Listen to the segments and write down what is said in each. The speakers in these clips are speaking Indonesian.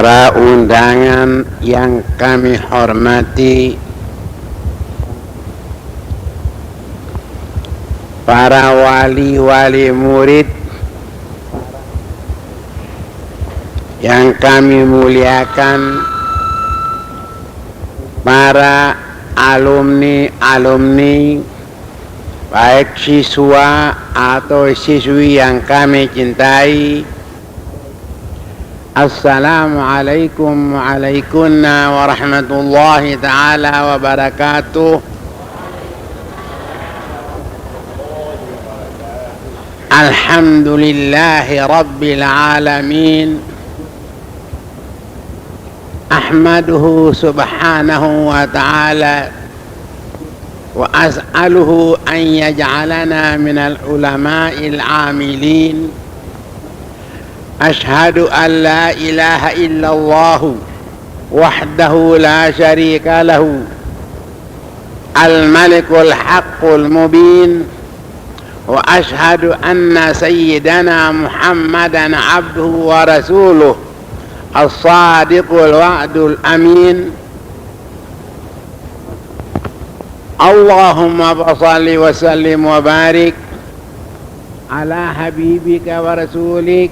para undangan yang kami hormati, para wali-wali murid yang kami muliakan, para alumni-alumni, baik siswa atau siswi yang kami cintai. Assalamualaikum warahmatullahi ta'ala wabarakatuh. Alhamdulillahi rabbil alamin. Ahmaduhu subhanahu wa ta'ala wa as'aluhu an yaj'alana minal ulama'il amilin. أشهد أن لا إله إلا الله وحده لا شريك له الملك الحق المبين وأشهد أن سيدنا محمدا عبده ورسوله الصادق الوعد الأمين اللهم صل وسلم وبارك على حبيبك ورسولك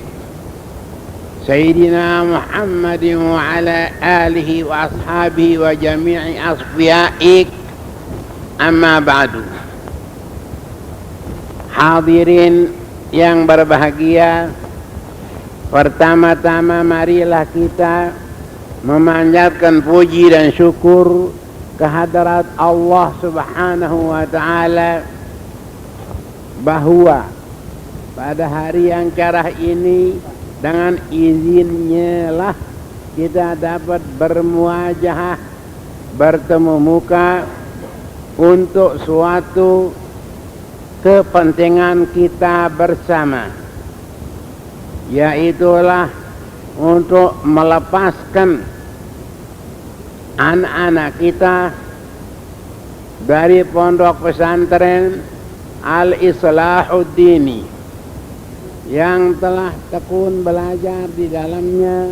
سيدنا محمد وعلى آله وأصحابه وجميع أصفيائك أما بعد. Hadirin yang berbahagia, pertama-tama marilah kita memanjatkan puji dan syukur kehadrat Allah subhanahu wa ta'ala bahwa pada hari yang cerah ini dengan izinnya lah kita dapat bermuajahah, bertemu muka untuk suatu kepentingan kita bersama, yaitulah untuk melepaskan anak-anak kita dari pondok pesantren Al-Islahuddini yang telah tekun belajar di dalamnya.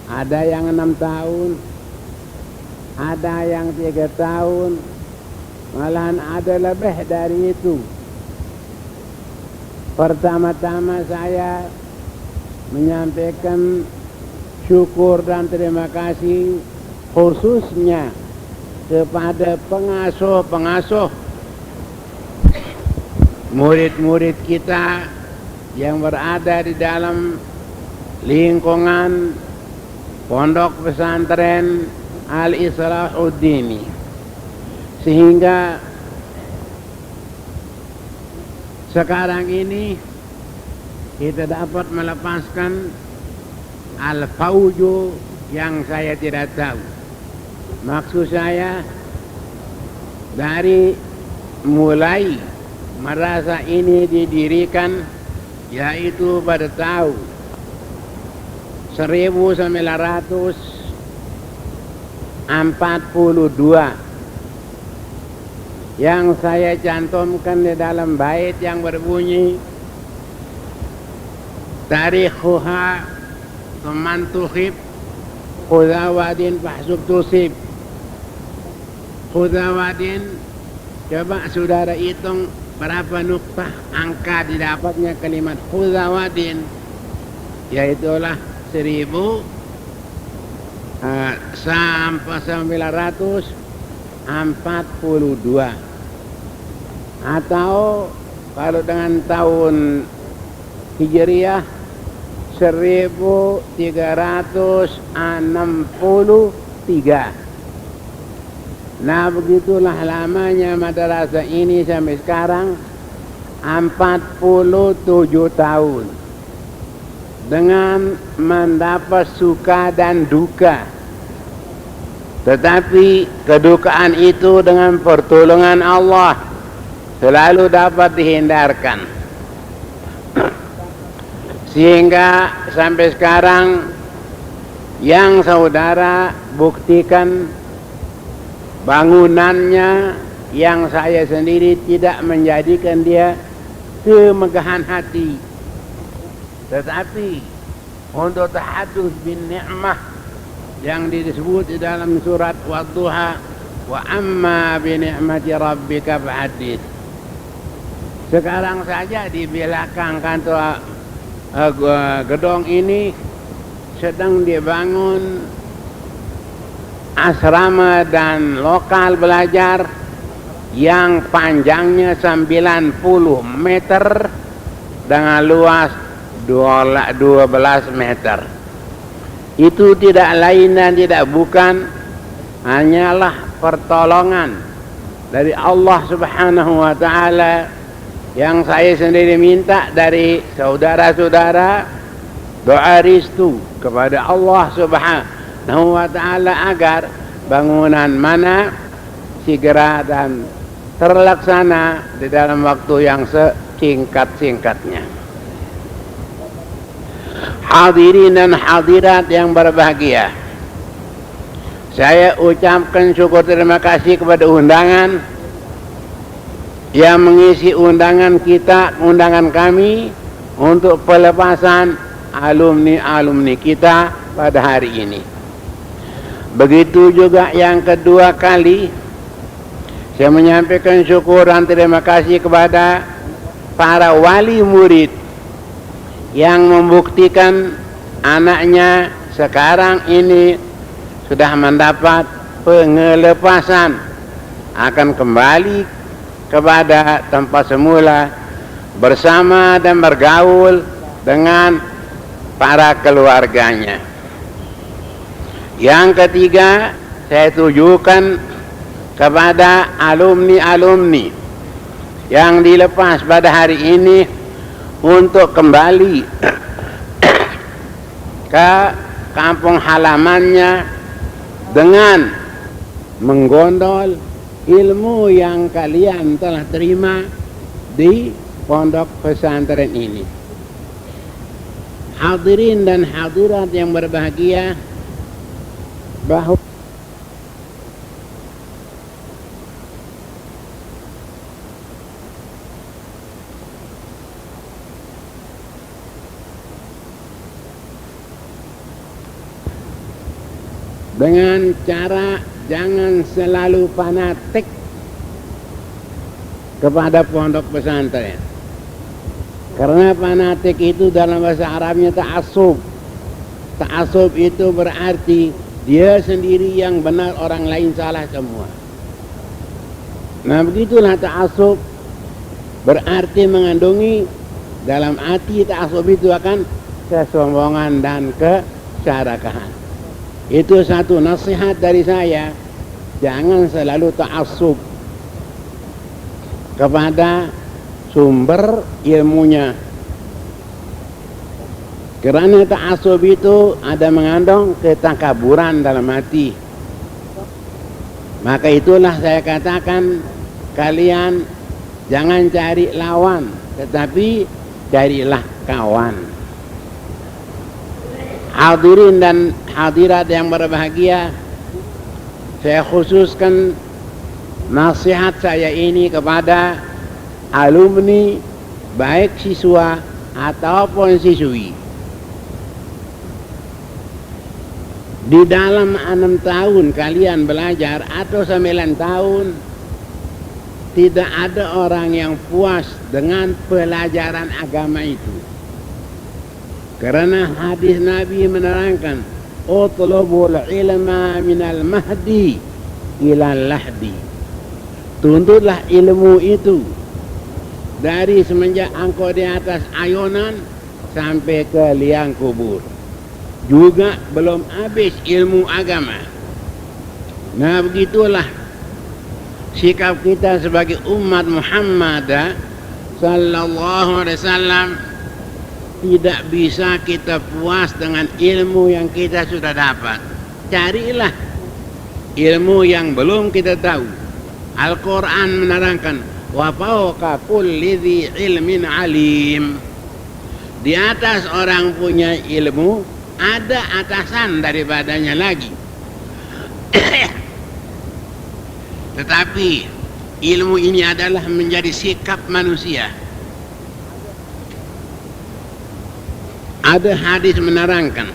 Ada yang 6 tahun, ada yang 3 tahun, malahan ada lebih dari itu. Pertama-tama saya menyampaikan syukur dan terima kasih khususnya kepada pengasuh-pengasuh murid-murid kita yang berada di dalam lingkungan pondok pesantren Al-Islahuddini, sehingga sekarang ini kita dapat melepaskan al-fauju yang saya tidak tahu. Maksud saya dari mulai merasa ini didirikan yaitu pada tahun 1942 yang saya cantumkan di dalam bait yang berbunyi tarikhuha teman tuhib khudawadin fahsub tusib. Khudawadin, coba saudara hitung berapa nuktah angka didapatnya kalimat khudawadin, yaitulah 1942 atau kalau dengan tahun Hijriah 1363. Nah, begitulah lamanya madrasah ini sampai sekarang 47 tahun dengan mendapat suka dan duka. Tetapi kedukaan itu dengan pertolongan Allah selalu dapat dihindarkan. Sehingga sampai sekarang yang saudara buktikan bangunannya yang saya sendiri tidak menjadikan dia kemegahan hati, tetapi untuk tahadus bin ni'mah yang disebut di dalam surat Wadduha, wa amma bi ni'mati rabbika fahadits. Sekarang saja di belakang kantor gedung ini sedang dibangun asrama dan lokal belajar yang panjangnya 90 meter dengan luas 12 meter. Itu tidak lain dan tidak bukan hanyalah pertolongan dari Allah Subhanahu wa ta'ala, yang saya sendiri minta dari saudara-saudara doa restu kepada Allah Subhanahu wa ta'ala agar bangunan mana segera dan terlaksana di dalam waktu yang sesingkat-singkatnya. Hadirin dan hadirat yang berbahagia, saya ucapkan syukur terima kasih kepada undangan yang mengisi undangan kami untuk pelepasan alumni-alumni kita pada hari ini. Begitu juga yang kedua kali saya menyampaikan syukur dan terima kasih kepada para wali murid yang membuktikan anaknya sekarang ini sudah mendapat pengelepasan, akan kembali kepada tempat semula bersama dan bergaul dengan para keluarganya. Yang ketiga, saya tujukan kepada alumni-alumni yang dilepas pada hari ini untuk kembali ke kampung halamannya dengan menggondol ilmu yang kalian telah terima di pondok pesantren ini. Hadirin dan hadirat yang berbahagia, bahwa dengan cara jangan selalu fanatik kepada pondok pesantren, karena fanatik itu dalam bahasa Arabnya ta'assub. Ta'assub itu berarti dia sendiri yang benar, orang lain salah semua. Nah, begitulah ta'assub, berarti mengandungi dalam arti ta'assub itu akan kesombongan dan keserakahan. Itu satu nasihat dari saya, jangan selalu ta'assub kepada sumber ilmunya, karena ta'assub itu ada mengandung ketakaburan dalam hati. Maka itulah saya katakan, kalian jangan cari lawan, tetapi carilah kawan. Hadirin dan hadirat yang berbahagia, saya khususkan nasihat saya ini kepada alumni, baik siswa ataupun siswi. Di dalam 6 tahun kalian belajar atau 9 tahun, tidak ada orang yang puas dengan pelajaran agama itu. Karena hadis Nabi menerangkan, utlubul ilma minal mahdi ilal lahdi. Tuntutlah ilmu itu dari semenjak engkau di atas ayunan sampai ke liang kubur. Juga belum habis ilmu agama. Nah, begitulah sikap kita sebagai umat Muhammad sallallahu alaihi wasallam. Tidak bisa kita puas dengan ilmu yang kita sudah dapat. Carilah ilmu yang belum kita tahu. Al-Quran menerangkan, wa fawqa kulli dzi ilmin alim. Di atas orang punya ilmu, ada atasan daripadanya lagi. Tetapi ilmu ini adalah menjadi sikap manusia. Ada hadis menerangkan,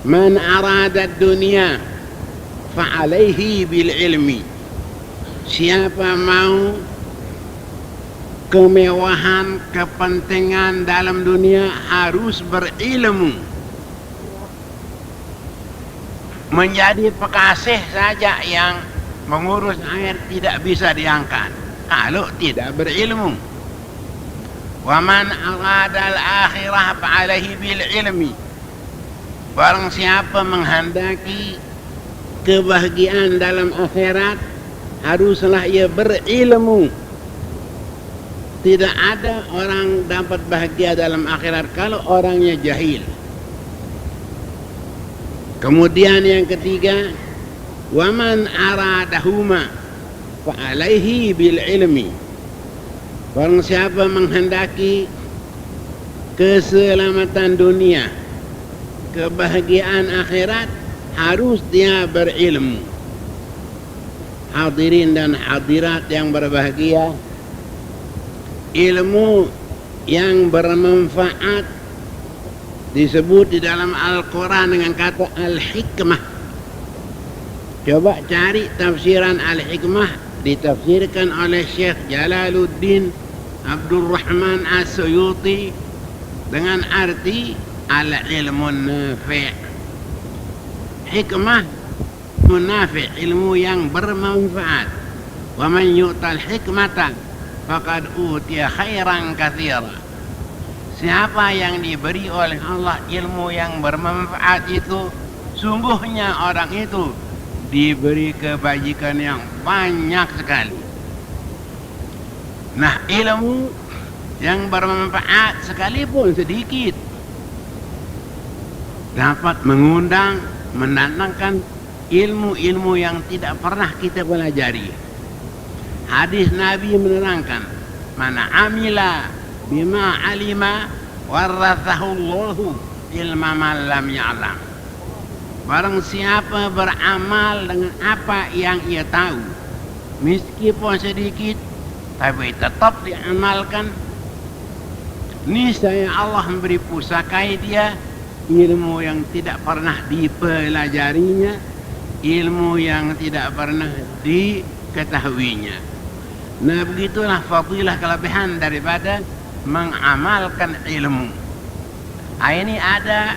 man arada dunia fa'alaihi bil ilmi. Siapa mau kemewahan, kepentingan dalam dunia harus berilmu. Menjadi pekasih saja yang mengurus air tidak bisa diangkat kalau tidak berilmu. Wa man arada al-akhirah fa'alaihi bil ilmi. Barang siapa menghendaki kebahagiaan dalam akhirat, haruslah ia berilmu. Tidak ada orang dapat bahagia dalam akhirat kalau orangnya jahil. Kemudian yang ketiga, wa man aradahuma fa'alaihi bil ilmi. Barang siapa menghendaki keselamatan dunia, kebahagiaan akhirat, harus dia berilmu. Hadirin dan hadirat yang berbahagia, ilmu yang bermanfaat disebut di dalam Al-Quran dengan kata al-hikmah. Coba cari tafsiran al-hikmah, ditafsirkan oleh Syekh Jalaluddin Abdul Rahman As-Suyuti dengan arti al-ilmun nafi'. Hikmah munafi', ilmu yang bermanfaat. Wa man yu'tal hikmata faqad utiya khairan katsira. Siapa yang diberi oleh Allah ilmu yang bermanfaat itu, sungguhnya orang itu diberi kebajikan yang banyak sekali. Nah, ilmu yang bermanfaat sekalipun sedikit dapat mengundang, mendatangkan ilmu-ilmu yang tidak pernah kita pelajari. Hadis Nabi menerangkan, man amila bima alima warathahu Allahu ilma man lam ya'lam. Barang siapa beramal dengan apa yang ia tahu, meskipun sedikit tapi tetap diamalkan, niscaya Allah memberi pusakai dia ilmu yang tidak pernah dipelajarinya, ilmu yang tidak pernah diketahuinya. Nah, begitulah fadilah, kelebihan daripada mengamalkan ilmu. Ini ada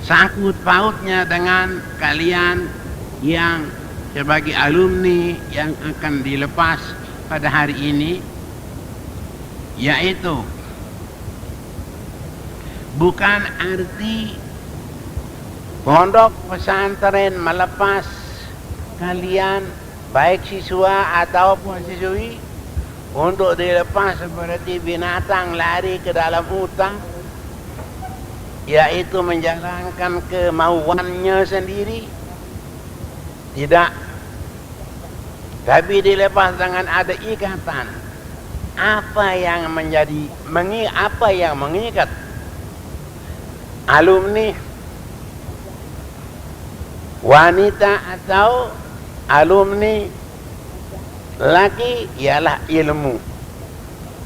sangkut pautnya dengan kalian yang sebagai alumni yang akan dilepas pada hari ini, yaitu bukan arti pondok pesantren melepas kalian baik siswa ataupun siswi untuk dilepas seperti binatang lari ke dalam hutan, yaitu menjalankan kemauannya sendiri. Tidak. Tapi dilepas dengan ada ikatan. Apa yang mengikat alumni wanita atau alumni laki ialah ilmu.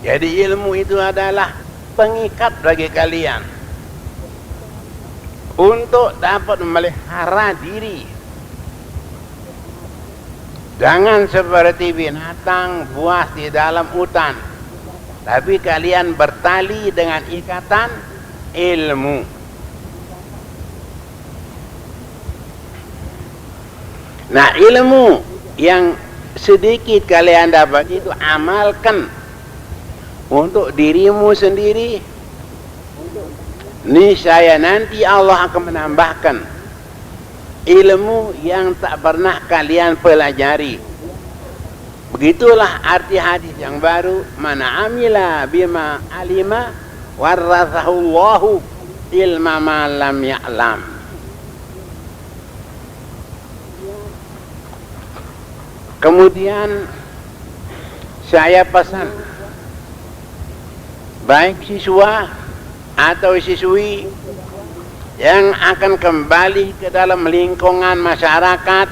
Jadi ilmu itu adalah pengikat bagi kalian untuk dapat memelihara diri. Jangan seperti binatang buas di dalam hutan, tapi kalian bertali dengan ikatan ilmu. Nah, ilmu yang sedikit kalian dapat itu amalkan untuk dirimu sendiri. Niscaya nanti Allah akan menambahkan ilmu yang tak pernah kalian pelajari. Begitulah arti hadis yang baru, man amila bima alima warathahu Allahu ilma ma lam ya'lam. Kemudian saya pesan, baik siswa atau siswi yang akan kembali ke dalam lingkungan masyarakat,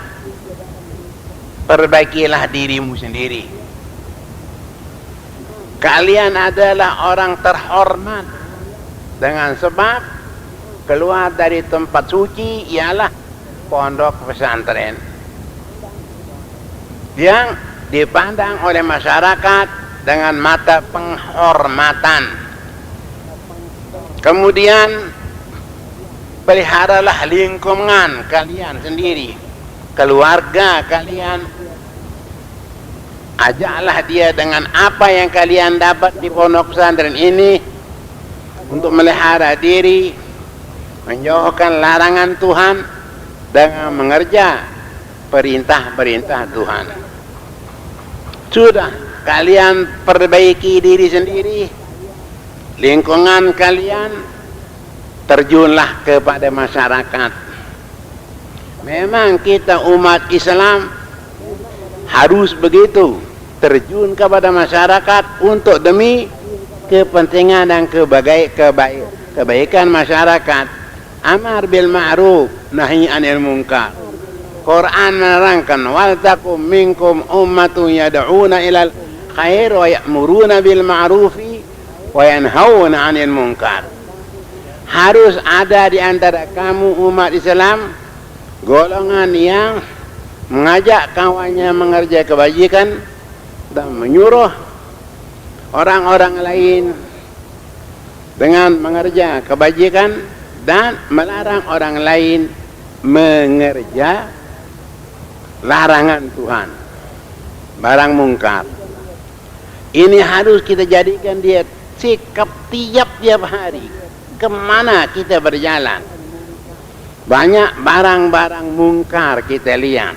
perbaikilah dirimu sendiri. kalian adalah orang terhormat dengan sebab keluar dari tempat suci ialah pondok pesantren yang dipandang oleh masyarakat dengan mata penghormatan. Kemudian peliharalah lingkungan kalian sendiri, keluarga kalian. Ajaklah dia dengan apa yang kalian dapat di pondok pesantren ini untuk melihara diri, menjauhkan larangan Tuhan dengan mengerja perintah-perintah Tuhan. Sudah, kalian perbaiki diri sendiri, lingkungan kalian, terjunlah kepada masyarakat. Memang kita umat Islam harus begitu, terjun kepada masyarakat untuk demi kepentingan dan kebaikan masyarakat. Amar bil ma'ruf, nahi anil munkar. Quran menerangkan, wal takum minkum ummatun yad'una ilal khair wa ya'muruna bil ma'rufi wa yanhauna 'anil munkar. Harus ada di antara kamu umat Islam golongan yang mengajak kawannya mengerjakan kebajikan dan menyuruh orang-orang lain dengan mengerjakan kebajikan dan melarang orang lain mengerjakan larangan Tuhan, barang mungkar. Ini harus kita jadikan dia sikap tiap-tiap hari. Kemana kita berjalan, banyak barang-barang mungkar kita lihat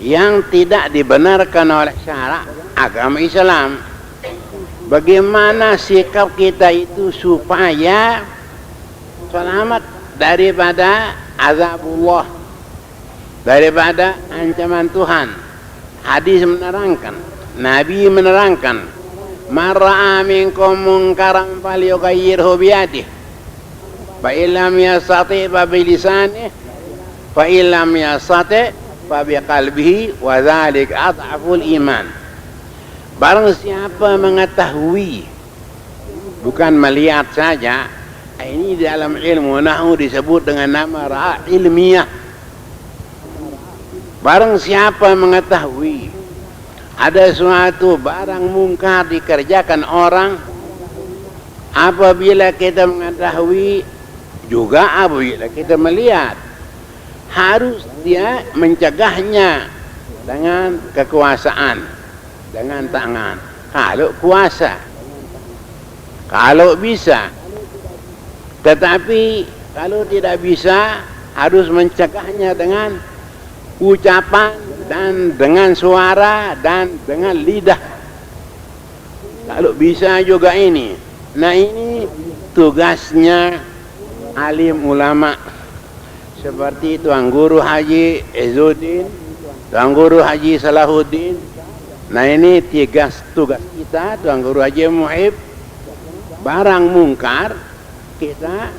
yang tidak dibenarkan oleh syarak agama Islam. Bagaimana sikap kita itu supaya selamat daripada azabullah, daripada ancaman Tuhan. Hadis menerangkan, Nabi menerangkan, man ra'a minkum munkaran falyughayyirhu biyadihi fa illam yastati' fa bilisanihi fa illam yastati' fa biqalbihi wa dzalika adhaful iman. Barang siapa mengetahui, bukan melihat saja, ini dalam ilmu nahwu disebut dengan nama ra'a ilmiah. Barang siapa mengetahui ada suatu barang mungkar dikerjakan orang, apabila kita mengetahui juga apabila kita melihat, harus dia mencegahnya dengan kekuasaan, dengan tangan. Kalau kuasa, kalau bisa. Tetapi kalau tidak bisa, harus mencegahnya dengan ucapan dan dengan suara dan dengan lidah. Kalau bisa juga ini. Nah, ini tugasnya alim ulama seperti Tuan Guru Haji Izzuddin, Tuan Guru Haji Salahuddin. Nah, ini tugas kita, Tuan Guru Haji Muhib. Barang mungkar kita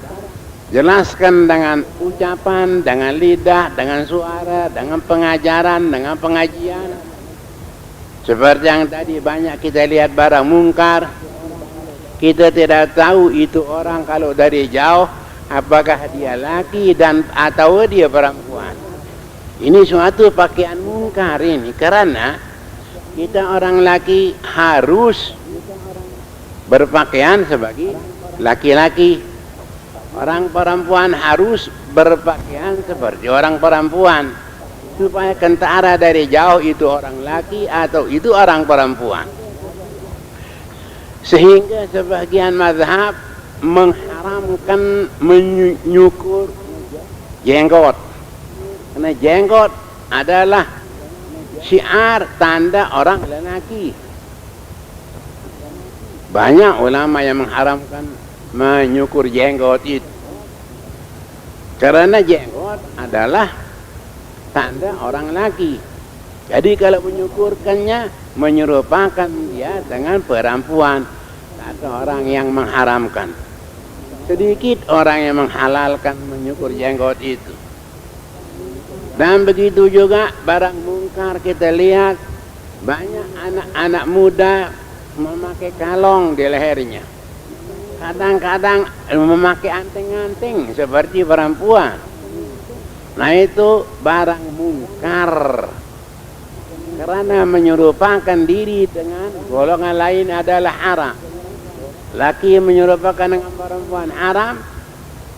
jelaskan dengan ucapan, dengan lidah, dengan suara, dengan pengajaran, dengan pengajian. Seperti yang tadi banyak kita lihat barang mungkar, kita tidak tahu itu orang kalau dari jauh apakah dia laki dan atau dia perempuan. Ini suatu pakaian mungkar ini, karena kita orang laki harus berpakaian sebagai laki-laki. Orang perempuan harus berpakaian seperti orang perempuan, supaya kentara dari jauh itu orang laki atau itu orang perempuan. Sehingga sebagian mazhab mengharamkan menyukur jenggot, karena jenggot adalah syiar tanda orang lelaki. Banyak ulama yang mengharamkan menyukur jenggot itu, karena jenggot adalah tanda orang laki. Jadi kalau menyukurkannya menyerupakan dia dengan perempuan. Ada orang yang mengharamkan, sedikit orang yang menghalalkan menyukur jenggot itu. Dan begitu juga barang mungkar kita lihat banyak anak-anak muda memakai kalung di lehernya. Kadang-kadang memakai anting-anting seperti perempuan. Nah itu barang mungkar. Karena menyerupakan diri dengan golongan lain adalah haram. Laki menyerupakan dengan perempuan haram.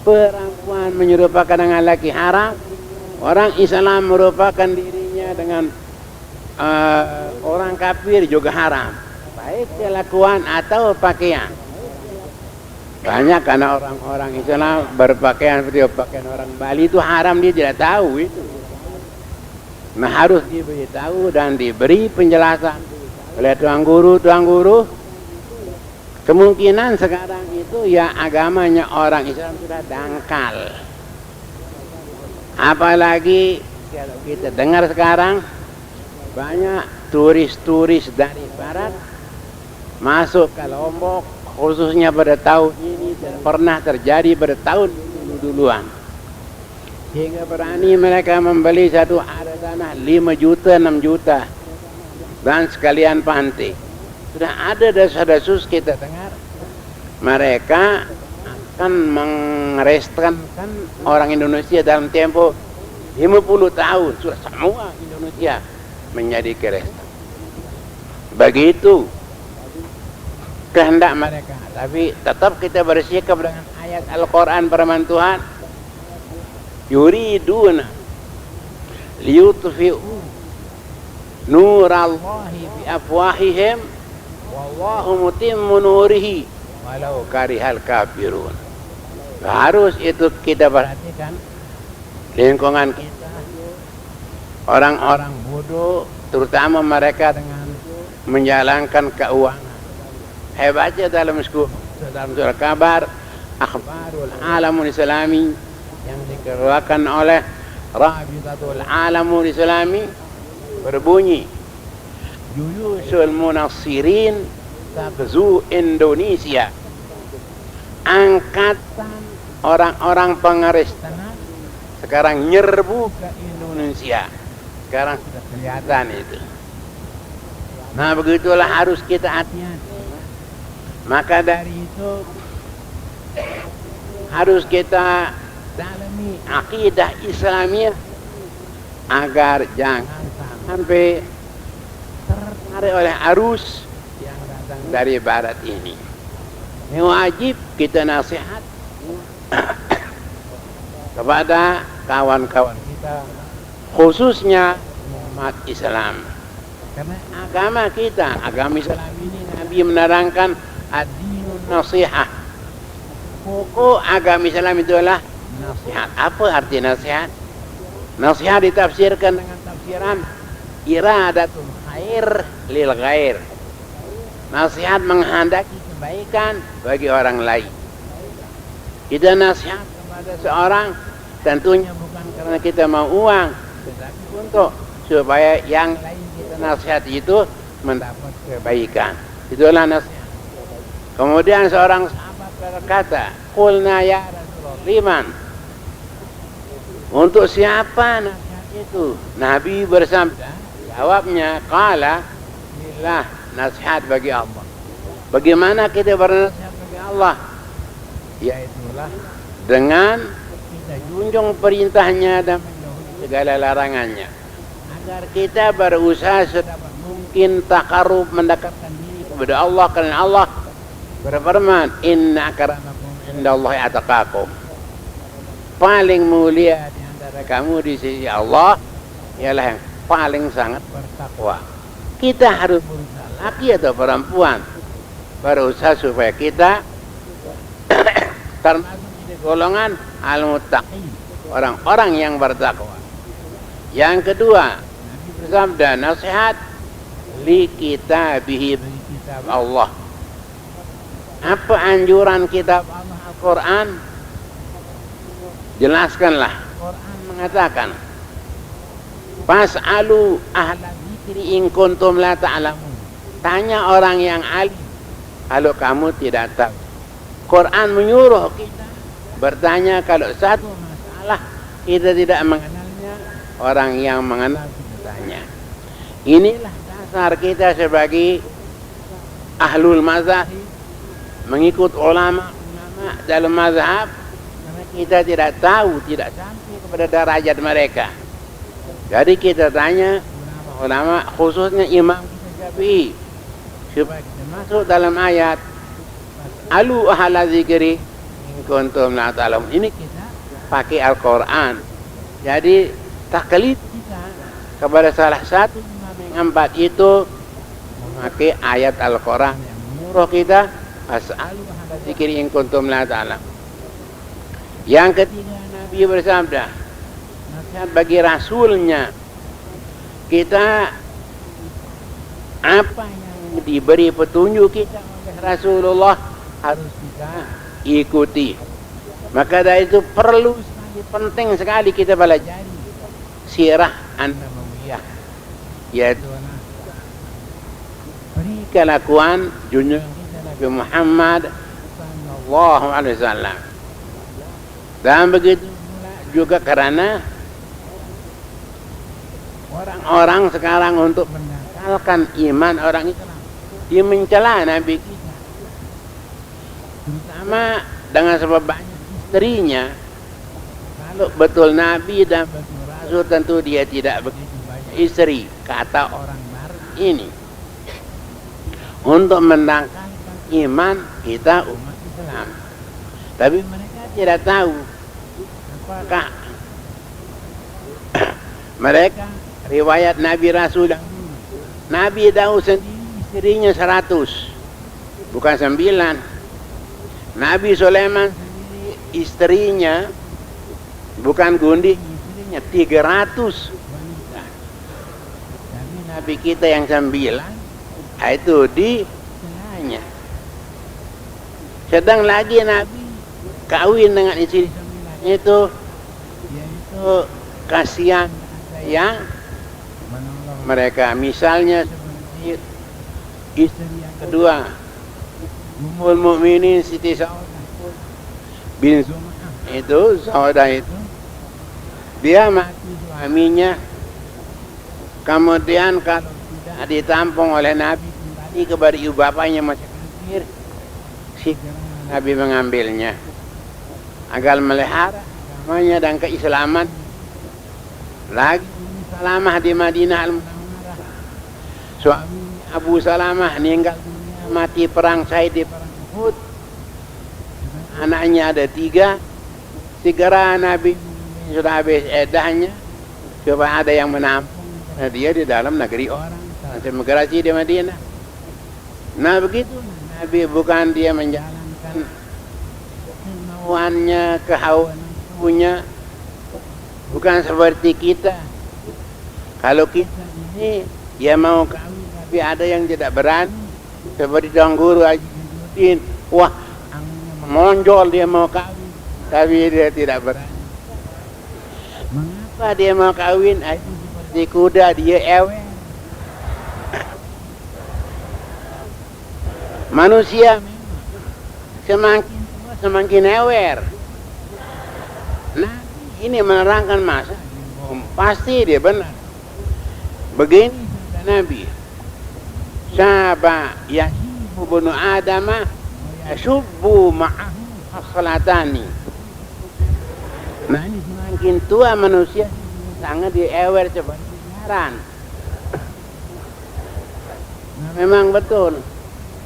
Perempuan menyerupakan dengan laki haram. Orang Islam merupakan dirinya dengan orang kafir juga haram. Baik kelakuan atau pakaian. Banyak karena orang-orang Islam berpakaian seperti pakaian orang Bali itu haram, dia tidak tahu itu. Nah harus diberitahu dan diberi penjelasan oleh tuan guru. Kemungkinan sekarang itu ya agamanya orang Islam sudah dangkal. Apalagi kalau kita dengar sekarang banyak turis-turis dari barat masuk ke Lombok, khususnya pada tahun ini dan pernah terjadi pada tahun duluan. Hingga berani mereka membeli satu area tanah 5 juta, 6 juta dan sekalian pantai. Sudah ada desas-desus kita dengar mereka akan merestorankan orang Indonesia dalam tempo 50 tahun. Sudah semua Indonesia menjadi kerestoran. Begitu kehendak mereka. Tapi tetap kita bersikap dengan ayat Al-Quran firman Tuhan, yuriduna liyutfi'u nurallahi bi afwahihim wallahu mutimmu nurihi walau karihal kafirun. Harus itu kita perhatikan lingkungan kita, orang-orang bodoh terutama mereka dengan menjalankan keuangan. Hebatnya dalam surah kabar akhbarul alamul islami yang dikeluarkan oleh Rabitatul Alamul Islami berbunyi, Juyusul Munassirin Tabzu Indonesia, angkatan orang-orang pengkristenan sekarang nyerbu ke Indonesia. Sekarang sudah kelihatan itu. Nah begitulah harus kita hati-hati. Maka dari itu harus kita dalami akidah Islamiyah agar jangan sampai tertarik oleh arus yang datang dari barat ini. Ini wajib kita nasihat kepada kawan-kawan kita, khususnya umat Islam. Karena agama kita, agama Islam ini Nabi menerangkan ad-dinun nasihah. Pokok agama Islam itu adalah nasihat. Apa arti nasihat? Nasihat ditafsirkan dengan tafsiran iradatul khair lil ghair. Nasihat menghendaki kebaikan bagi orang lain. Kita nasihat kepada seorang tentunya bukan karena kita mau uang, tetapi untuk supaya yang lain kita nasihat itu mendapat kebaikan. Itulah nasihat. Kemudian seorang sahabat berkata, "Qulna ya Rasulullah, liman?" Untuk siapa nasihat itu? Nabi bersabda, jawabnya, qala lillah, nasihat bagi Allah. Bagaimana kita bernasihat bagi Allah? Yaitulah dengan kita junjung perintahnya dan menjauhi segala larangannya. Agar kita berusaha sedapat mungkin takarub, mendekatkan diri kepada Allah, karena Allah berfirman, inna akramakum indallahi atqakum. Paling mulia di antara kamu di sisi Allah ialah yang paling sangat bertakwa. Kita harus berusaha, laki atau perempuan, berusaha supaya kita termasuk di golongan al-muttaqin, orang-orang yang bertakwa. Yang kedua, Nabi bersabda, nasihat li kitabihi, kitab Allah. Apa anjuran kitab Allah Al-Quran? Jelaskanlah. Quran mengatakan, fas'alu ahla dzikri in kuntum la ta'lamun. Tanya orang yang alim kalau kamu tidak tahu. Quran menyuruh kita bertanya kalau satu masalah kita tidak mengenalnya, orang yang mengenal kita tanya. Inilah dasar kita sebagai ahlul mazhab, mengikut ulama dalam mazhab, karena kita tidak tahu, tidak sampai kepada derajat mereka. Jadi kita tanya ulama, khususnya Imam Syafi'i, supaya kita masuk dalam ayat alu ahla zikri in kuntum la ta'lamun. Ini kita pakai Al-Quran. Jadi taklid kita kepada salah satu imam yang 4 itu memakai ayat Al-Quran yang menyuruh kita as'alu ahla zikri in kuntum la ta'lamun. Yang ketiga, Nabi bersabda, nasihat bagi Rasulnya, kita apa yang diberi petunjuk kita oleh Rasulullah harus kita ikuti. Maka dari itu perlu sekali, penting sekali kita belajar sirah an-nabawiyah, yaitu beri kelakuan junjungan kita Nabi Muhammad sallallahu alaihi wasallam. Dan begitu juga karena orang-orang sekarang untuk mendangkalkan iman orang Islam, dia mencela Nabi kita, terutama dengan sebab banyak istrinya. Kalau betul Nabi dan betul Rasul, tentu dia tidak begitu banyak istri, kata orang baru ini. Untuk mendangkalkan iman kita umat Islam, tapi mereka tidak tahu apakah mereka riwayat Nabi Rasul. Nabi Daud sendiri istrinya 100, bukan 9. Nabi Sulaiman sendiri istrinya bukan gundik, istrinya 300 wanita. Tapi Nabi kita yang 9 itu dicelanya. Sedang lagi Nabi kawin dengan istri 9 itu, yaitu kasihan yang mereka. Misalnya seperti istri yang kedua, Ummul Mukminin Siti Saudah bin Zum'ah, itu Saudah itu dia mati suaminya, kemudian kalau tidak ditampung oleh Nabi kembali kepada ibu bapaknya masih kafir, segera Nabi mengambilnya agar melihara agamanya dan keislaman. Lagi Salamah di Madinah Al-Munawwarah, suami Abu Salamah meninggal dunia, mati perang syahid di perang Uhud. Anaknya ada 3. Segera Nabi sudah habis eddahnya, coba ada yang menampung dia di dalam negeri orang, transmigrasi di Madinah. Nah begitu Nabi, bukan dia menjalankan kemauannya, kehauan punya, bukan seperti kita. Kalau kita ini dia mau kawin tapi ada yang tidak berani, seperti Tuan Guru Haji Udin, wah monjol dia mau kawin tapi dia tidak berani. Mengapa dia mau kawin? Itu seperti kuda, dia ewer. Manusia semakin tua semakin ewer. Nah ini menerangkan masa, pasti dia benar. Begini kata Nabi, Syaba yashibu bunu Adama yashubbu ma'ahu khaslatani. Nah ini semakin tua manusia sangat diewer seperti jaran. Nah memang betul.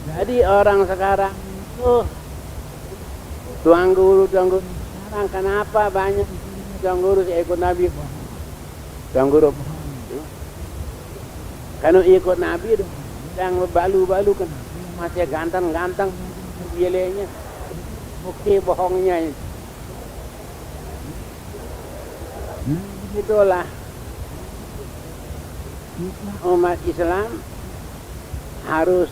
Jadi orang sekarang itu Tuan Guru sekarang kenapa banyak Tuan Guru ikut Nabi? Tuan Guru kalau ikut Nabi yang balu-balu kan masih ganteng-ganteng bielenya, bukti bohongnya itu. Begitulah umat Islam harus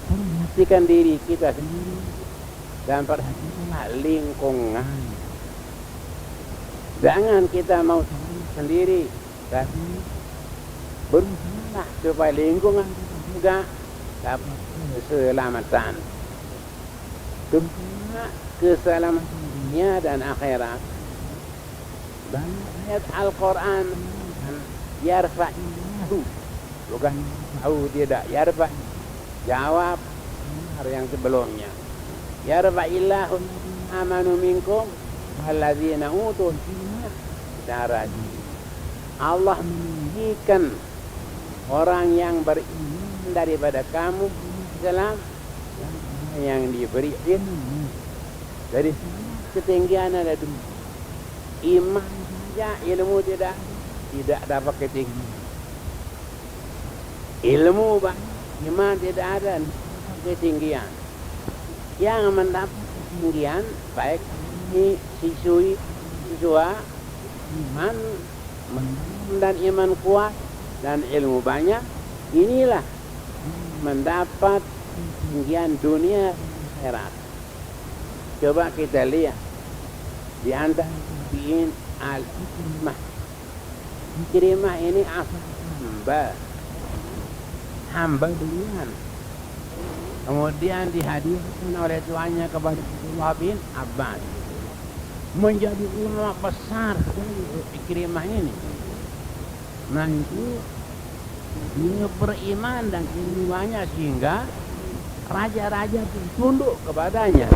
perhatikan diri kita sendiri dan perhatikan lingkungan. Jangan kita mau sendiri, tapi berusaha supaya lingkungan juga dapat keselamatan, terutama keselamatan dunia dan akhirat. Dan ayat Al-Quran yarfa'illahu bukan tahu tidak. Yarfa, jawab yang sebelumnya. Yarfa'illahu amanu minkum walladzina utul ilma darajat. Allah meninggikan orang yang beriman daripada kamu dalam yang diberi ilmu. Dari ketinggian ada dua. Iman saja, ilmu tidak dapat ketinggian. Ilmu banyak, iman tidak ada ketinggian. Yang mendapat ketinggian baik ini siswa iman dan iman kuat dan ilmu banyak, inilah mendapat ketinggian dunia akhirat. Coba kita lihat di antara tabi'in Al-Ikrimah. Ikrimah ini hamba duluan. Kemudian dihadiahkan oleh tuannya kepada Abdullah bin Abbas. Menjadi ulama besar dari Ikrimah ini. Nah itu dia beriman dan ilmunya sehingga raja-raja tunduk kepadanya.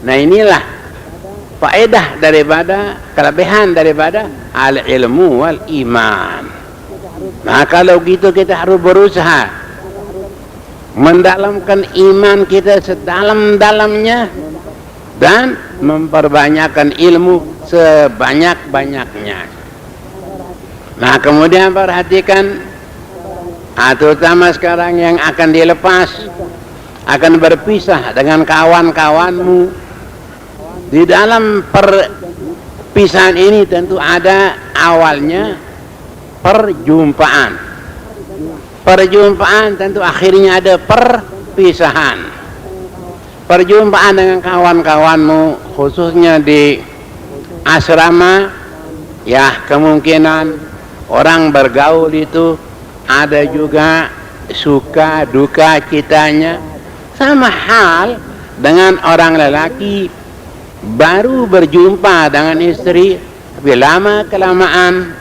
Nah inilah faedah daripada, kelebihan daripada al-ilmu wal iman. Nah kalau gitu kita harus berusaha mendalamkan iman kita sedalam-dalamnya dan memperbanyakkan ilmu sebanyak-banyaknya. Nah kemudian perhatikan, terutama sekarang yang akan dilepas, akan berpisah dengan kawan-kawanmu. Di dalam perpisahan ini tentu ada awalnya perjumpaan. Perjumpaan tentu akhirnya ada perpisahan. Perjumpaan dengan kawan-kawanmu khususnya di asrama, ya kemungkinan orang bergaul itu ada juga suka duka citanya. Sama hal dengan orang lelaki baru berjumpa dengan istri, tapi lama kelamaan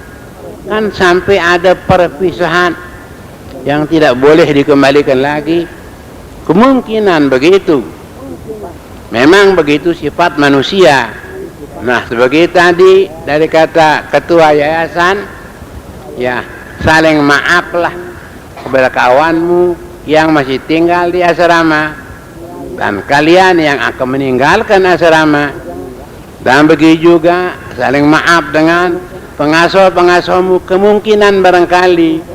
kan sampai ada perpisahan yang tidak boleh dikembalikan lagi. Kemungkinan begitu. Memang begitu sifat manusia. Nah sebagai tadi dari kata ketua yayasan, ya saling maaflah kepada kawanmu yang masih tinggal di asrama dan kalian yang akan meninggalkan asrama, dan begitu juga saling maaf dengan pengasuh-pengasuhmu. Kemungkinan barangkali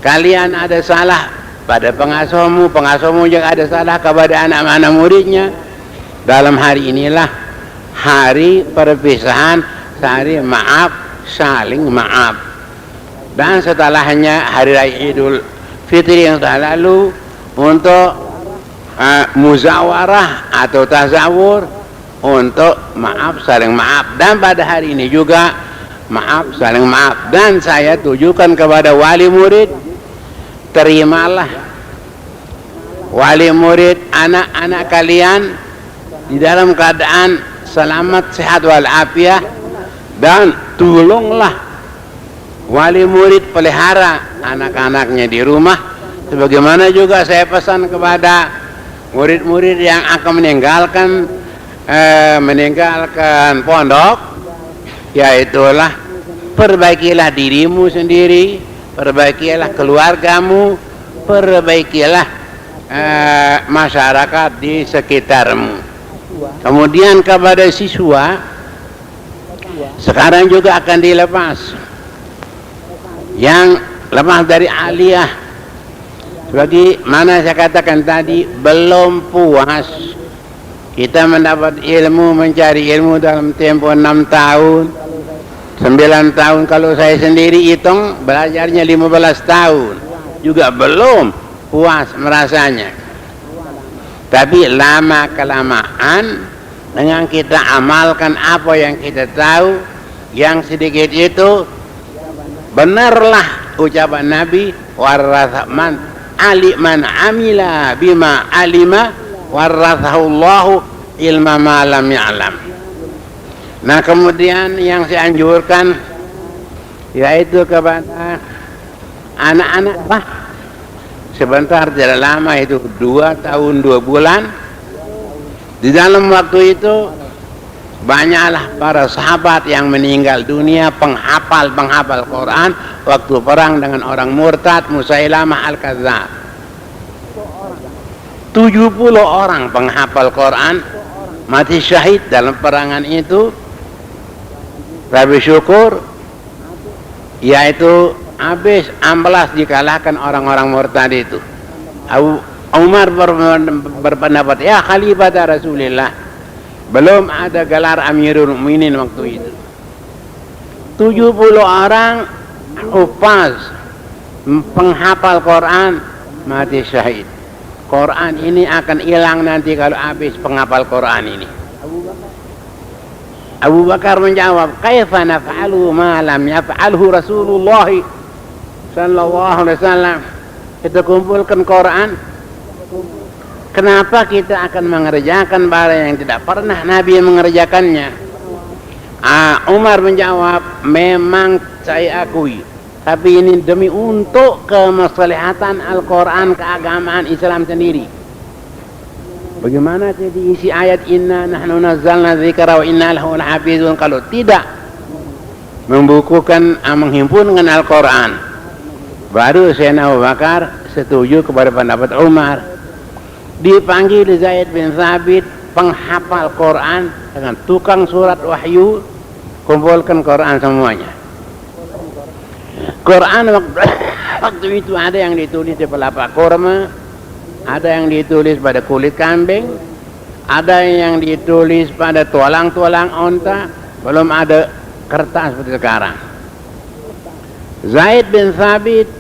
kalian ada salah pada pengasuhmu, pengasuhmu juga ada salah kepada anak-anak muridnya. Dalam hari inilah hari perpisahan, hari maaf, saling maaf. Dan setelahnya hari raya Idul Fitri yang telah lalu untuk muzawarah atau tazawur untuk maaf, saling maaf. Dan pada hari ini juga maaf, saling maaf. Dan saya tujukan kepada wali murid, terimalah wali murid anak-anak kalian di dalam keadaan selamat, sehat walafiat, dan tolonglah wali murid pelihara anak-anaknya di rumah. Sebagaimana juga saya pesan kepada murid-murid yang akan meninggalkan pondok, yaitulah perbaikilah dirimu sendiri, perbaikilah keluargamu, perbaikilah masyarakat di sekitarmu. Kemudian kepada siswa, sekarang juga akan dilepas yang lepas dari aliyah. Sebagaimana saya katakan tadi, belum puas kita mendapat ilmu, mencari ilmu dalam tempo 6 tahun, 9 tahun. Kalau saya sendiri hitung, belajarnya 15 tahun, juga belum puas merasanya. Tapi lama kelamaan dengan kita amalkan apa yang kita tahu, yang sedikit itu, benarlah ucapan Nabi, warrathman man amila bima alima warrathahullahu ilma ma lam ya'lam. Nah, kemudian yang saya anjurkan yaitu kepada anak-anak, sebentar tidak lama, itu 2 tahun 2 bulan. Di dalam waktu itu banyaklah para sahabat yang meninggal dunia, penghafal Quran waktu perang dengan orang murtad Musailamah Al-Kadzdzab. 70 orang penghafal Quran mati syahid dalam perangan itu. Tapi syukur, yaitu habis amblas dikalahkan orang-orang murtad itu. Umar berpendapat, ya Khalifah Rasulullah, belum ada gelar Amirul Mukminin waktu itu. 70 orang hufaz penghafal Quran mati syahid. Quran ini akan hilang nanti kalau habis penghafal Quran ini. Abu Bakar menjawab, kaifa naf'alu ma lam yaf'alhu Rasulullah sallallahu alaihi wasallam. Kita kumpulkan Quran, kenapa kita akan mengerjakan barang yang tidak pernah Nabi mengerjakannya? Umar menjawab, memang saya akui, tapi ini demi untuk kemaslahatan Al-Quran, keagamaan Islam sendiri. Bagaimana jadi isi ayat inna nahnu nazzalna dzikra wa inna lahu lahafizun kalau tidak membukukan, menghimpunkan Al-Quran? Baru Sayyidina Abu Bakar setuju kepada pendapat Umar. Dipanggil Zaid bin Thabit, penghafal Quran dengan tukang surat wahyu, kumpulkan Quran semuanya. Quran waktu itu ada yang ditulis di pelapa kurma, ada yang ditulis pada kulit kambing, ada yang ditulis pada tulang-tulang onta, belum ada kertas seperti sekarang. Zaid bin Thabit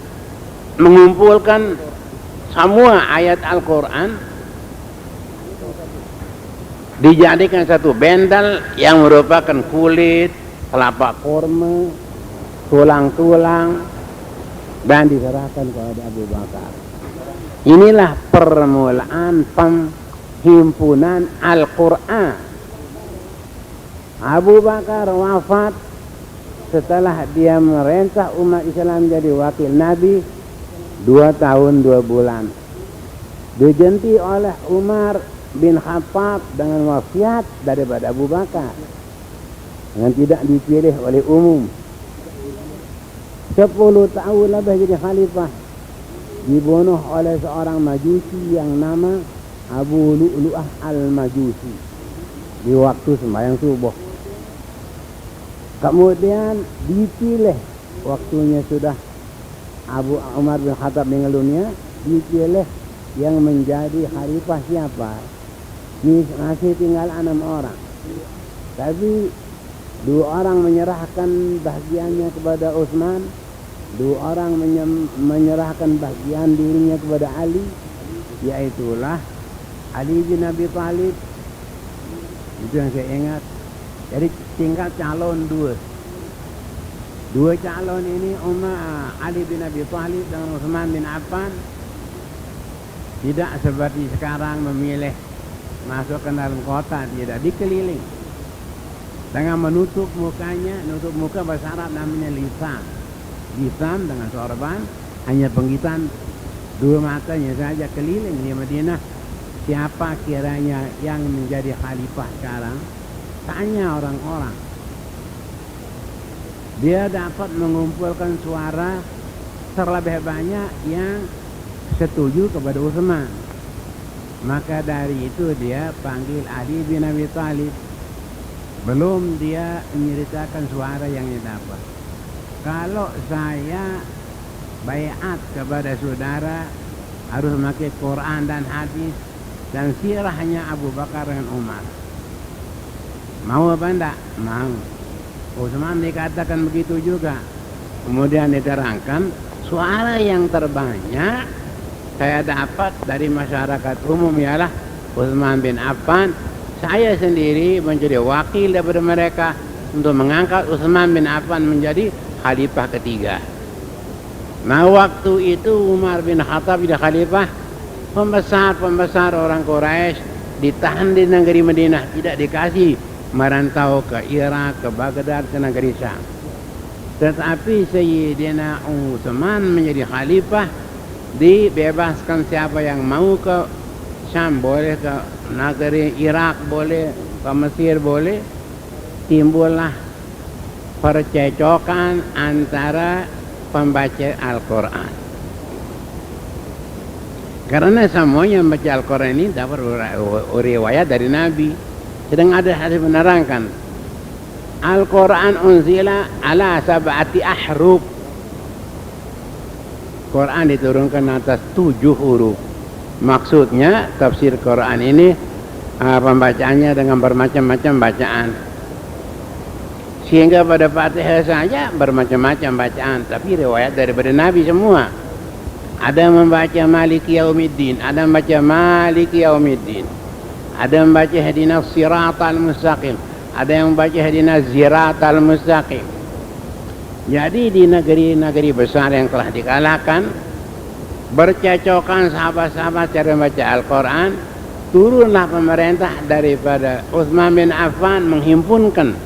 mengumpulkan semua ayat Al-Quran, dijadikan satu bendel yang merupakan kulit, kelapa kurma, tulang-tulang, dan diserahkan kepada Abu Bakar. Inilah permulaan penghimpunan Al-Quran. Abu Bakar wafat setelah dia merintah umat Islam jadi wakil Nabi 2 tahun 2 bulan. Diganti oleh Umar bin Khattab dengan wasiat daripada Abu Bakar, dengan tidak dipilih oleh umum. 10 tahun lebih jadi khalifah, dibunuh oleh seorang majusi yang nama Abu Lu'lu'ah al-Majusi di waktu sembahyang subuh. Kemudian dipilih, waktunya sudah Abu Umar bin Khattab meninggal dunia, dipilih yang menjadi khalifah siapa? Masih tinggal 6 orang. Tapi 2 orang menyerahkan bagiannya kepada Utsman, 2 orang menyerahkan bagian dirinya kepada Ali, yaitulah Ali bin Abi Thalib Itu yang saya ingat. Jadi tinggal calon dua calon ini, Ali bin Abi Thalib dengan Utsman bin Affan. Tidak seperti sekarang memilih masuk ke dalam kota, tidak, dikeliling dengan menutup mukanya. Nutup muka bahasa Arab namanya lisan dengan sorban, hanya penggitan dua matanya saja, keliling di Madinah. Siapa kiranya yang menjadi khalifah sekarang? Tanya orang-orang. Dia dapat mengumpulkan suara terlebih banyak yang setuju kepada Utsman. Maka dari itu dia panggil Ali bin Abi Thalib. Belum dia menceritakan suara yang dia dapat. Kalau saya baiat kepada saudara harus memakai Quran dan hadis dan sirahnya Abu Bakar dengan Umar. Mau apa enggak? Mau. Utsman dikatakan begitu juga. Kemudian diterangkan suara yang terbanyak saya dapat dari masyarakat umum ialah Utsman bin Affan. Saya sendiri menjadi wakil daripada mereka untuk mengangkat Utsman bin Affan menjadi khalifah ketiga. Nah, waktu itu Umar bin Khattab jadi khalifah. Pembesar orang Quraisy ditahan di negeri Madinah, tidak dikasih merantau ke Irak, ke Baghdad, ke negeri Syam. Tetapi Sayyidina Utsman menjadi khalifah, dibebaskan siapa yang mau ke Syam boleh, ke negeri Irak boleh, ke Mesir boleh. Timbullah percecokan antara pembaca Al-Quran. Karena semuanya membaca Al-Quran ini dapat riwayat dari Nabi. Sedang ada hadis menerangkan Al-Quran unzila ala sab'ati ahruf. Quran diturunkan atas 7 huruf. Maksudnya tafsir Quran ini pembacaannya dengan bermacam-macam bacaan. Sehingga pada Fatihah saja bermacam-macam bacaan, tapi riwayat daripada Nabi semua. Ada yang membaca Maliki Yaumiddin, ada yang membaca Maliki Yaumiddin, ada yang membaca Ihdinas Siratal Mustaqim, ada yang membaca Ihdinas Siratal Mustaqim. Jadi di negeri-negeri besar yang telah dikalahkan, bercecokan sahabat-sahabat cara membaca Al-Quran, turunlah pemerintah daripada Utsman bin Affan menghimpunkan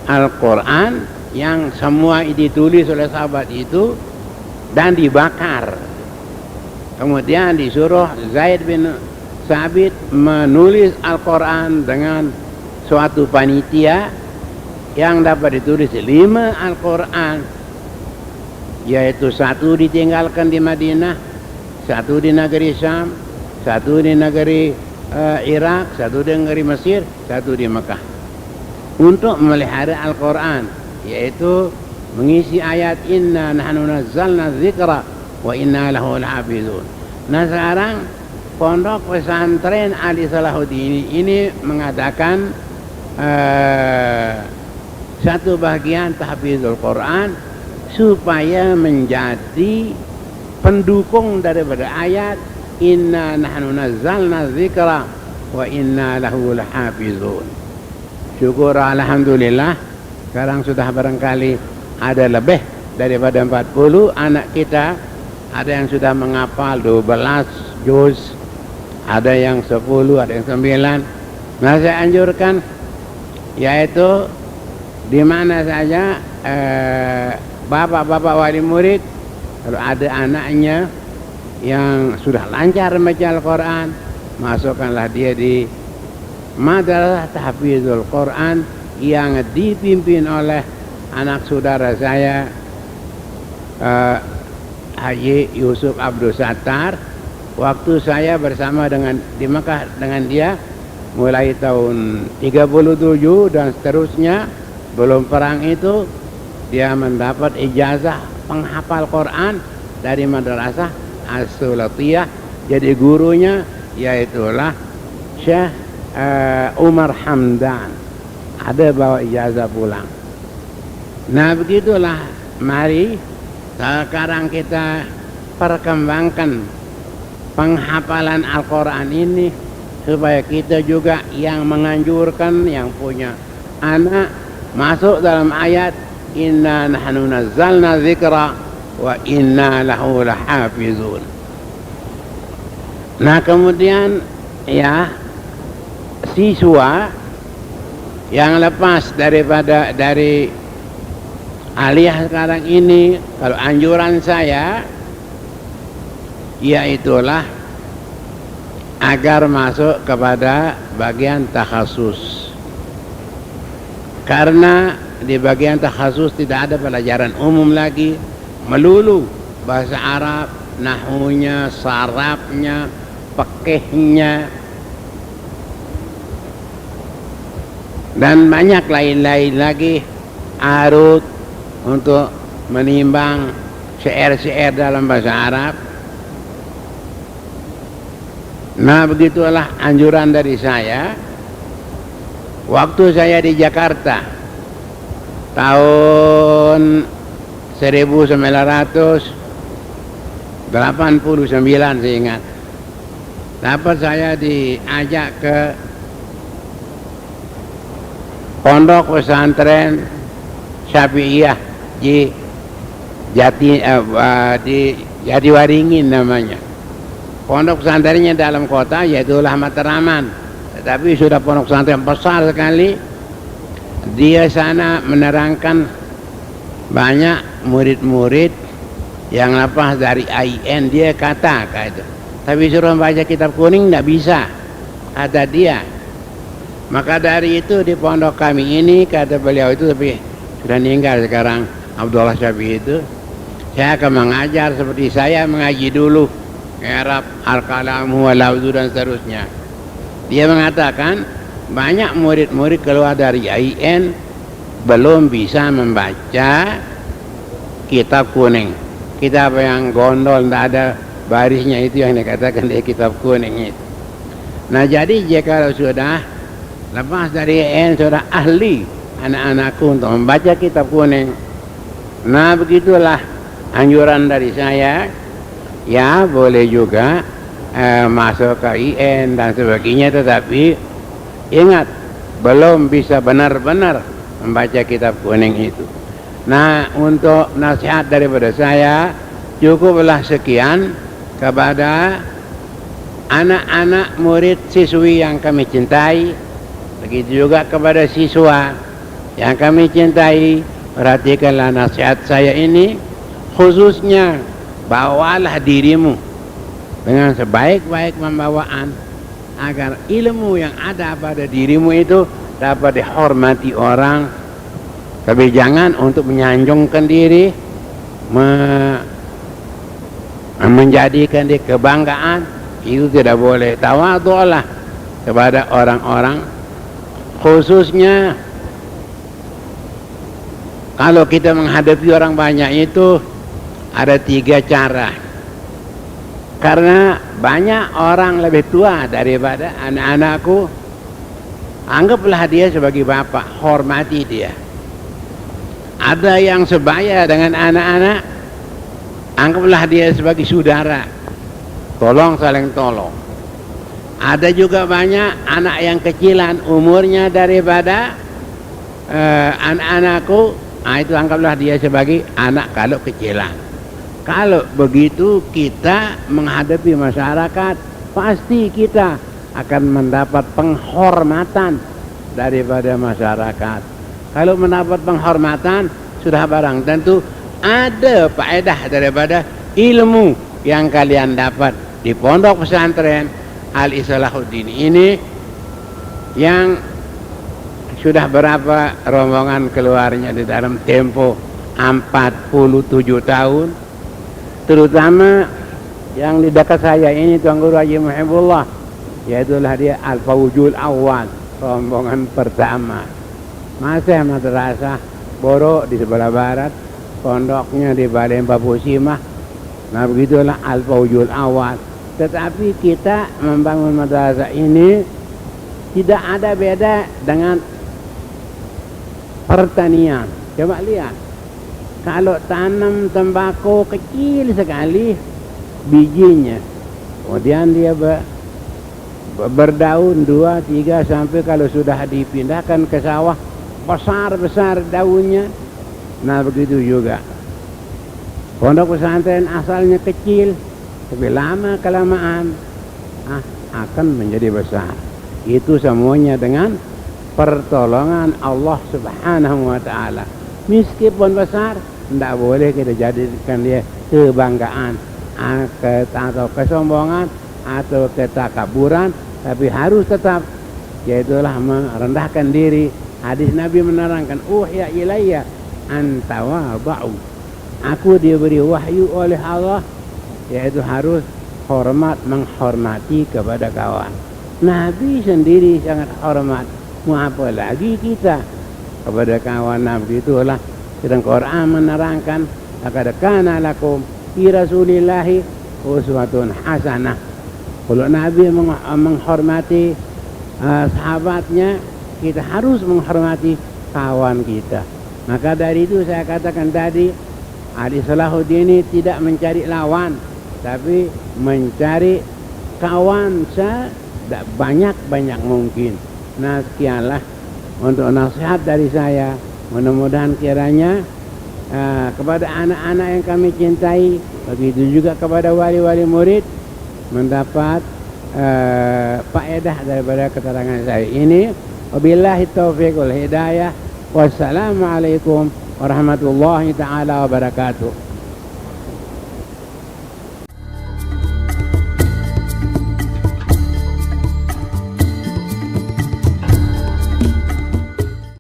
Al-Quran yang semua ditulis oleh sahabat itu dan dibakar. Kemudian disuruh Zaid bin Sabit menulis Al-Quran dengan suatu panitia yang dapat ditulis 5 Al-Quran, yaitu 1 ditinggalkan di Madinah, 1 di negeri Syam, 1 di negeri Irak, 1 di negeri Mesir, 1 di Mekah, untuk memelihara Al-Quran, yaitu mengisi ayat inna nahnu nazzalna dzikra wa inna lahu lahafizun. Nah, sekarang pondok pesantren Ali Salahuddin ini mengadakan satu bagian tahfizul Quran supaya menjadi pendukung daripada ayat inna nahnu nazzalna dzikra wa inna lahu lahafizun. Syukur alhamdulillah, sekarang sudah barangkali ada lebih daripada 40 anak kita. Ada yang sudah menghafal 12 juz, ada yang 10, ada yang 9. Nah, saya anjurkan yaitu di mana saja bapak-bapak wali murid, kalau ada anaknya yang sudah lancar membaca Al-Quran, masukkanlah dia di madrasah tahfizul Quran yang dipimpin oleh anak saudara saya Haji Yusuf Abdul Sattar. Waktu saya bersama di Mekah dengan dia mulai tahun 37 dan seterusnya, belum perang itu, dia mendapat ijazah penghafal Quran dari madrasah As-Sulatiyah. Jadi gurunya yaitulah Syekh Umar Hamdan, ada bawa ijazah pulang. Nah, begitulah, mari sekarang kita perkembangkan penghafalan Al-Quran ini supaya kita juga yang menganjurkan, yang punya anak masuk dalam ayat inna nahnu nazzalna dzikra wa inna lahu lahafizun. Nah kemudian ya siswa yang lepas dari aliyah sekarang ini, kalau anjuran saya yaitulah agar masuk kepada bagian takhasus, karena di bagian takhasus tidak ada pelajaran umum lagi, melulu bahasa Arab, nahwunya, sarafnya, fikihnya, dan banyak lain-lain lagi, arut untuk menimbang syair-syair dalam bahasa Arab. Nah begitulah anjuran dari saya. Waktu saya di Jakarta tahun 1989 saya ingat, dapat saya diajak ke pondok pesantren Syafi'iyah di Jatiwaringin namanya. Pondok pesantrennya dalam kota yaitulah Matraman, tetapi sudah pondok pesantren besar sekali. Dia sana menerangkan banyak murid-murid yang lepas dari AIN, dia kata itu. Tapi suruh baca kitab kuning tidak bisa, kata dia. Maka dari itu di pondok kami ini, kata beliau itu, tapi sudah meninggal sekarang, Abdullah Syafi'i itu, saya akan mengajar seperti saya mengaji dulu, Arab, Al-Kalamu, Al-Lawzu dan seterusnya. Dia mengatakan banyak murid-murid keluar dari AIN belum bisa membaca kitab kuning, kitab yang gondol tidak ada barisnya, itu yang dikatakan di kitab kuning itu. Nah jadi jika sudah lepas dari AIN, sudah ahli anak-anakku untuk membaca kitab kuning. Nah begitulah anjuran dari saya. Ya boleh juga masuk ke IN dan sebagainya, tetapi ingat belum bisa benar-benar membaca kitab kuning itu. Nah untuk nasihat daripada saya cukuplah sekian kepada anak-anak murid siswi yang kami cintai, begitu juga kepada siswa yang kami cintai. Perhatikanlah nasihat saya ini, khususnya bawalah dirimu dengan sebaik-baik pembawaan agar ilmu yang ada pada dirimu itu dapat dihormati orang. Tapi jangan untuk menyanjungkan diri, menjadikan dia kebanggaan, itu tidak boleh. Tawadhu'lah kepada orang-orang, khususnya kalau kita menghadapi orang banyak itu ada 3 cara. Karena banyak orang lebih tua daripada anak-anakku, anggaplah dia sebagai bapak, hormati dia. Ada yang sebaya dengan anak-anak, anggaplah dia sebagai saudara, tolong saling tolong. Ada juga banyak anak yang kecilan umurnya daripada anak-anakku, itu anggaplah dia sebagai anak kalau kecilan. Kalau begitu kita menghadapi masyarakat, pasti kita akan mendapat penghormatan daripada masyarakat. Kalau mendapat penghormatan, sudah barang tentu ada faedah daripada ilmu yang kalian dapat di pondok pesantren Al-Islahuddin ini, yang sudah berapa rombongan keluarnya di dalam tempo 47 tahun. Terutama yang di dekat saya ini Tuan Guru Haji Muhibullah, yaitulah dia Al-Fawjul Awal, rombongan pertama. Masih madrasah Boro di sebelah barat, pondoknya di Balai Babu Simah. Nah begitulah Al-Fawjul Awal. Tetapi kita membangun madrasah ini tidak ada beda dengan pertanian. Coba lihat, kalau tanam tembakau kecil sekali bijinya, kemudian dia berdaun 2, 3 sampai kalau sudah dipindahkan ke sawah besar-besar daunnya. Nah begitu juga pondok pesantren asalnya kecil, tapi lama kelamaan akan menjadi besar. Itu semuanya dengan pertolongan Allah Subhanahu wa ta'ala. Meskipun besar, tidak boleh kita jadikan dia kebanggaan atau kesombongan atau ketakaburan, tapi harus tetap, yaitulah merendahkan diri. Hadis Nabi menerangkan, uhya ilayya antawada'u, aku diberi wahyu oleh Allah, yaitu harus menghormati kepada kawan. Nabi sendiri sangat hormat, mau apa lagi kita kepada kawan. Nah begitulah, sedang Quran menerangkan, laqad kana lakum fi rasulillahi uswatun hasanah. Kalau Nabi menghormati sahabatnya, kita harus menghormati kawan kita. Maka dari itu saya katakan tadi, Ali Salahuddin ini tidak mencari lawan, tapi mencari kawan banyak mungkin. Nah sekianlah untuk nasihat dari saya. Mudah-mudahan kiranya kepada anak-anak yang kami cintai, begitu juga kepada wali-wali murid, mendapat faedah daripada keterangan saya ini. Wabillahi taufiq wal hidayah. Wassalamualaikum warahmatullahi ta'ala wabarakatuh.